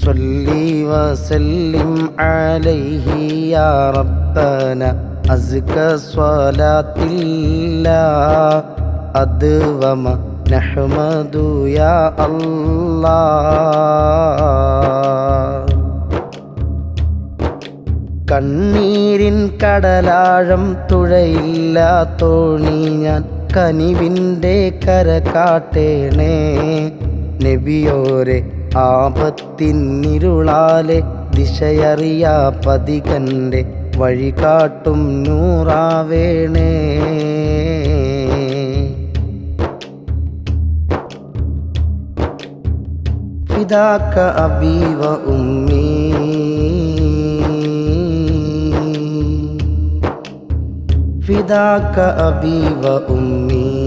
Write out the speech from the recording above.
صلي وسلم عليه يا ربنا أزكى صلاة الله أدوم نحمد يا الله. കണ്ണീരിൻ കടലാഴം തുഴയില്ലാ തോണി ഞാൻ കനിവിൻ്റെ കര കാട്ടേണേ നബിയോരെ ആപത്തിന്നിരുളാലെ ദിശയറിയാ പതികൻ്റെ വഴി കാട്ടും നൂറാവേണേ. ഫിദാക അബീ വ ഉമ്മീ فداك أبي وأمي